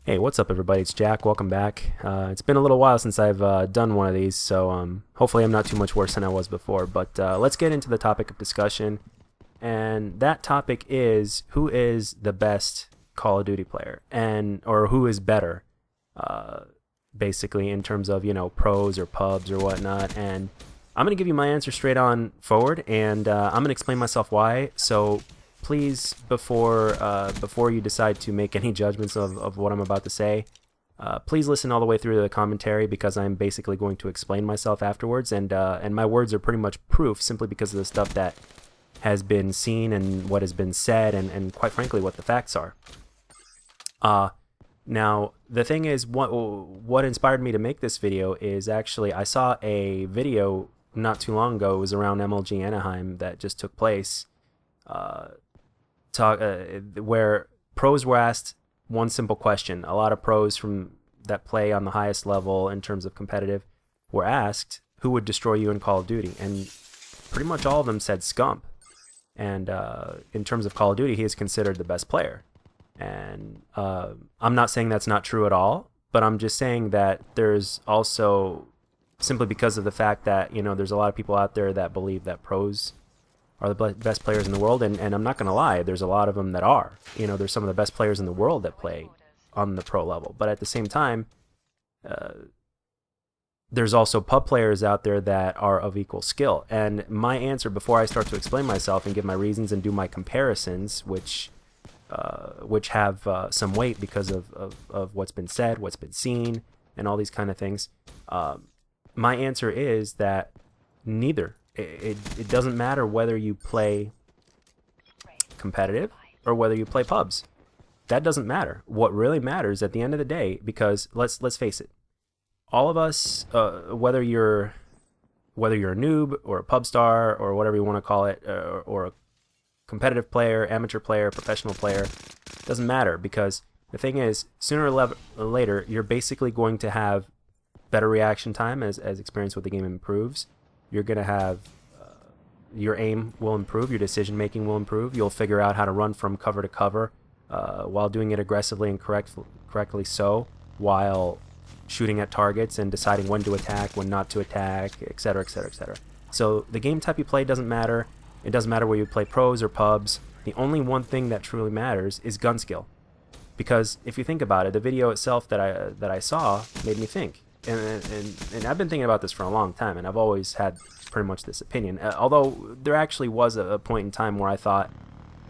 Hey, what's up, everybody? It's Jack. Welcome back. It's been a little while since I've done one of these, so hopefully I'm not too much worse than I was before. But let's get into the topic of discussion, and that topic is who is the best Call of Duty player, and or who is better, uh, basically in terms of pros or pubs or whatnot. And I'm gonna give you my answer straight on forward, and I'm gonna explain myself why. So please, before you decide to make any judgments of what I'm about to say, please listen all the way through to the commentary because I'm basically going to explain myself afterwards, and my words are pretty much proof simply because of the stuff that has been seen and what has been said, and quite frankly what the facts are. Now the thing is, what inspired me to make this video is actually I saw a video not too long ago. It was around MLG Anaheim that just took place. Where pros were asked one simple question. A lot of pros from that play on the highest level in terms of competitive were asked who would destroy you in Call of Duty, and pretty much all of them said Scump. And in terms of Call of Duty, he is considered the best player. And I'm not saying that's not true at all, but I'm just saying that there's also, simply because of the fact that there's a lot of people out there that believe that pros are the best players in the world, and I'm not going to lie, there's a lot of them that are. There's some of the best players in the world that play on the pro level, but at the same time, there's also pub players out there that are of equal skill. And my answer, before I start to explain myself and give my reasons and do my comparisons, which have some weight because of what's been said, what's been seen, and all these kind of things, my answer is that neither. It doesn't matter whether you play competitive or whether you play pubs. That doesn't matter. What really matters at the end of the day, because let's face it, all of us, whether you're a noob or a pub star or whatever you want to call it, or a competitive player, amateur player, professional player, doesn't matter, because the thing is, sooner or later, you're basically going to have better reaction time as experience with the game improves. You're going to have your aim will improve, your decision making will improve. You'll figure out how to run from cover to cover while doing it aggressively and correctly so, while shooting at targets and deciding when to attack, when not to attack, etc., etc., etc. So the game type you play doesn't matter. It doesn't matter whether you play pros or pubs. The only one thing that truly matters is gun skill. Because if you think about it, the video itself that I saw made me think. And I've been thinking about this for a long time, and I've always had pretty much this opinion. Although there actually was a point in time where I thought,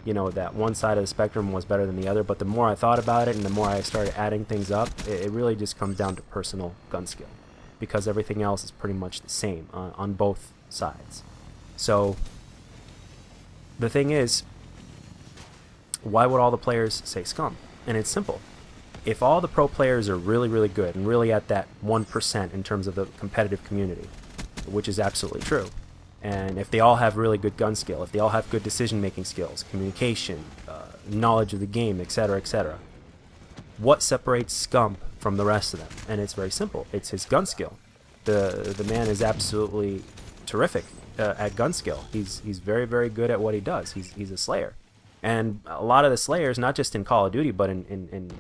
that one side of the spectrum was better than the other. But the more I thought about it and the more I started adding things up, it really just comes down to personal gun skill, because everything else is pretty much the same on both sides. So the thing is, why would all the players say scum? And it's simple. If all the pro players are really, really good and really at that 1% in terms of the competitive community, which is absolutely true, and if they all have really good gun skill, if they all have good decision-making skills, communication, knowledge of the game, etc., etc., what separates Scump from the rest of them? And it's very simple. It's his gun skill. The man is absolutely terrific at gun skill. He's very, very good at what he does. He's a slayer. And a lot of the slayers, not just in Call of Duty, but in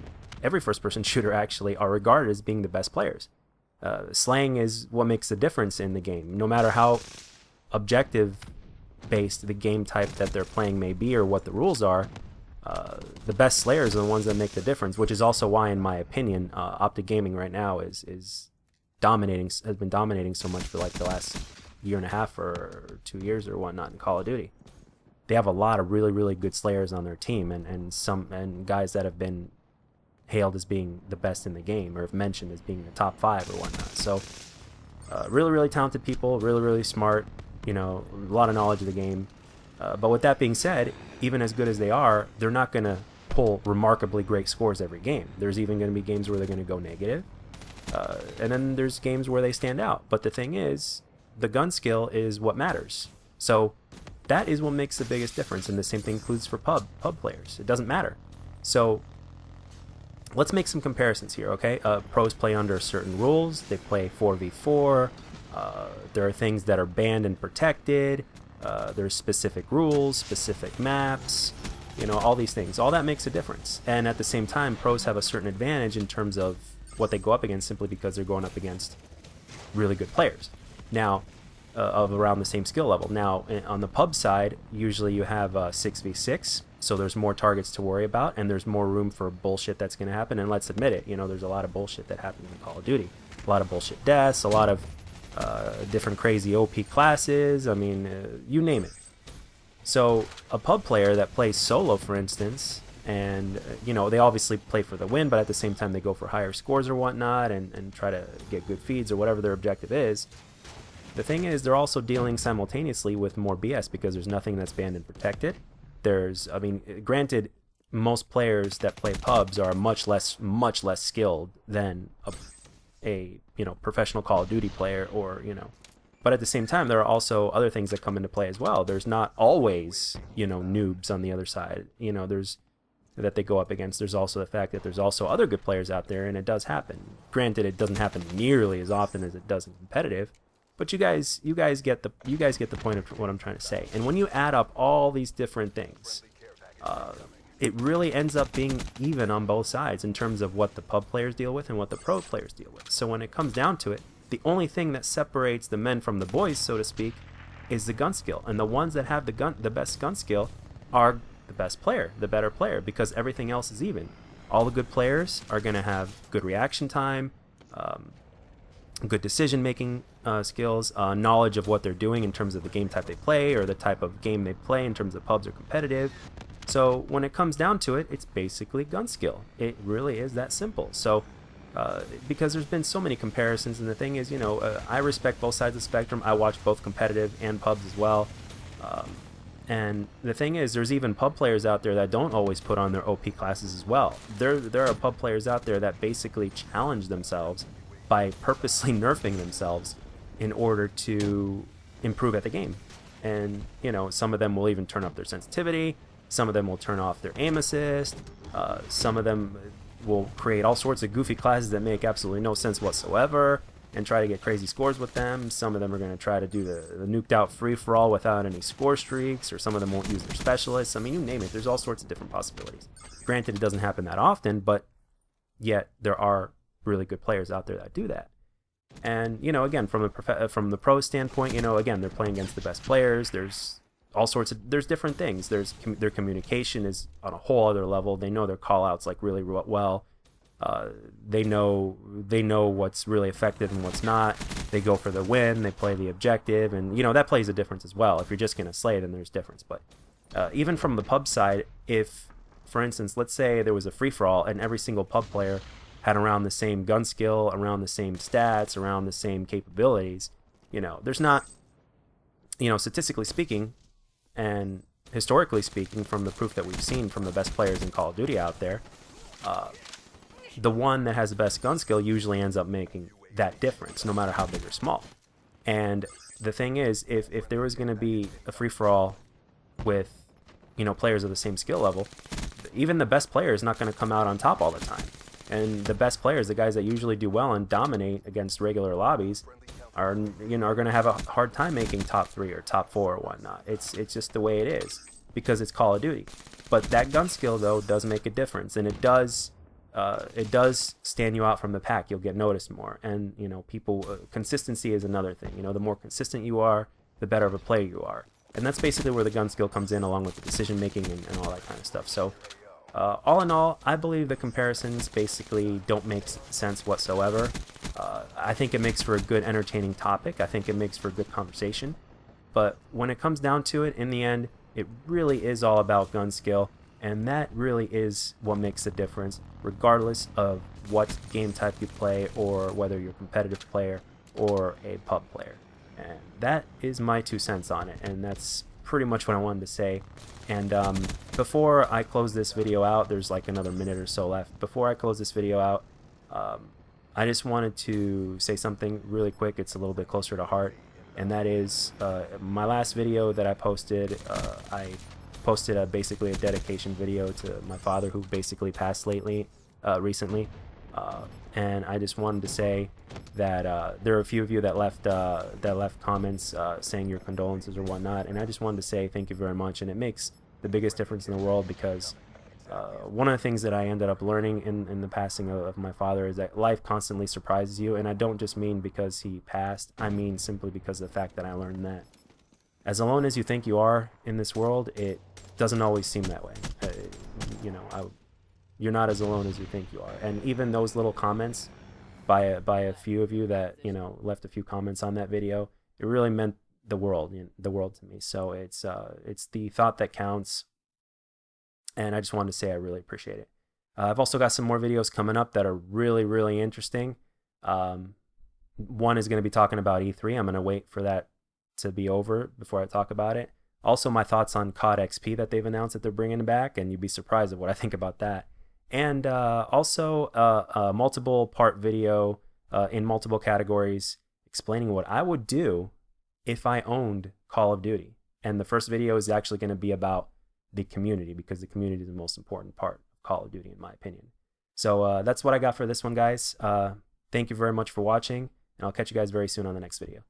every first-person shooter actually, are regarded as being the best players. Slaying is what makes the difference in the game. No matter how objective-based the game type that they're playing may be or what the rules are, the best slayers are the ones that make the difference, which is also why, in my opinion, Optic Gaming right now has been dominating so much for like the last year and a half or 2 years or whatnot in Call of Duty. They have a lot of really, really good slayers on their team, and guys that have been hailed as being the best in the game, or if mentioned as being the top 5 or whatnot. So really, really talented people, really, really smart, a lot of knowledge of the game. But with that being said, even as good as they are, they're not going to pull remarkably great scores every game. There's even going to be games where they're going to go negative, and then there's games where they stand out. But the thing is, the gun skill is what matters. So that is what makes the biggest difference, and the same thing includes for pub players. It doesn't matter. So let's make some comparisons here, okay? Pros play under certain rules. They play 4v4. There are things that are banned and protected. There's specific rules, specific maps. You know, all these things, all that makes a difference. And at the same time, pros have a certain advantage in terms of what they go up against, simply because they're going up against really good players. Now, of around the same skill level. Now, on the pub side, usually you have 6v6, so there's more targets to worry about, and there's more room for bullshit that's going to happen. And let's admit it, you know, there's a lot of bullshit that happens in Call of Duty. A lot of bullshit deaths, a lot of different crazy OP classes. I mean, you name it. So a pub player that plays solo, for instance, and you know, they obviously play for the win, but at the same time they go for higher scores or whatnot, and try to get good feeds or whatever their objective is. The thing is, they're also dealing simultaneously with more BS because there's nothing that's banned and protected. I mean, granted, most players that play pubs are much less skilled than a you know, professional Call of Duty player, or you know. But at the same time, there are also other things that come into play as well. There's not always, you know, noobs on the other side. You know, that they go up against. There's also the fact that there's also other good players out there, and it does happen. Granted, it doesn't happen nearly as often as it does in competitive, but you guys get the point of what I'm trying to say. And when you add up all these different things, it really ends up being even on both sides in terms of what the pub players deal with and what the pro players deal with. So when it comes down to it, the only thing that separates the men from the boys, so to speak, is the gun skill. And the ones that have the best gun skill are the best player, the better player, because everything else is even. All the good players are going to have good reaction time, good decision-making skills, knowledge of what they're doing in terms of the game type they play or the type of game they play in terms of pubs or competitive. So when it comes down to it, it's basically gun skill. It really is that simple. So because there's been so many comparisons, and the thing is, you know, I respect both sides of the spectrum. I watch both competitive and pubs as well. And the thing is, there's even pub players out there that don't always put on their OP classes as well. There are pub players out there that basically challenge themselves by purposely nerfing themselves in order to improve at the game. And, you know, some of them will even turn up their sensitivity. Some of them will turn off their aim assist. Some of them will create all sorts of goofy classes that make absolutely no sense whatsoever and try to get crazy scores with them. Some of them are going to try to do the nuked out free-for-all without any score streaks, or some of them won't use their specialists. I mean, you name it. There's all sorts of different possibilities. Granted, it doesn't happen that often, but yet there are really good players out there that do that. And, you know, again, from the pro standpoint, you know, again, they're playing against the best players. There's all sorts of, there's different things. Their communication is on a whole other level. They know their call-outs like really well. They know what's really effective and what's not. They go for the win. They play the objective, and you know that plays a difference as well. If you're just gonna slay, then there's difference. But even from the pub side, if, for instance, let's say there was a free-for-all and every single pub player had around the same gun skill, around the same stats, around the same capabilities, you know, there's not, you know, statistically speaking and historically speaking, from the proof that we've seen from the best players in Call of Duty out there, the one that has the best gun skill usually ends up making that difference, no matter how big or small. And the thing is, if there was going to be a free-for-all with, you know, players of the same skill level, even the best player is not going to come out on top all the time. And the best players, the guys that usually do well and dominate against regular lobbies, are going to have a hard time making top 3 or top 4 or whatnot. It's just the way it is, because it's Call of Duty. But that gun skill, though, does make a difference, and it does stand you out from the pack. You'll get noticed more, and you know, consistency is another thing. You know, the more consistent you are, the better of a player you are, and that's basically where the gun skill comes in, along with the decision making and all that kind of stuff. So all in all, I believe the comparisons basically don't make sense whatsoever. I think it makes for a good, entertaining topic. I think it makes for a good conversation. But when it comes down to it, in the end, it really is all about gun skill. And that really is what makes the difference, regardless of what game type you play, or whether you're a competitive player or a pub player. And that is my 2 cents on it. And that's pretty much what I wanted to say. And before I close this video out, there's like another minute or so left. Before I close this video out, I just wanted to say something really quick. It's a little bit closer to heart, and that is my last video that I posted. I posted basically a dedication video to my father, who basically passed recently, and I just wanted to say that there are a few of you that left comments saying your condolences or whatnot, and I just wanted to say thank you very much. And it makes the biggest difference in the world, because one of the things that I ended up learning in the passing of my father is that life constantly surprises you. And I don't just mean because he passed. I mean simply because of the fact that I learned that as alone as you think you are in this world, it doesn't always seem that way. You know, you're not as alone as you think you are. And even those little comments by a few of you that, you know, left a few comments on that video, it really meant the world to me. So it's the thought that counts, and I just wanted to say I really appreciate it. I've also got some more videos coming up that are really interesting. One is going to be talking about E3. I'm going to wait for that to be over before I talk about it. Also, my thoughts on COD XP that they've announced that they're bringing back, and you'd be surprised at what I think about that. And also a multiple part video in multiple categories explaining what I would do if I owned Call of Duty. And the first video is actually going to be about the community, because the community is the most important part of Call of Duty, in my opinion. So that's what I got for this one, guys. Thank you very much for watching, and I'll catch you guys very soon on the next video.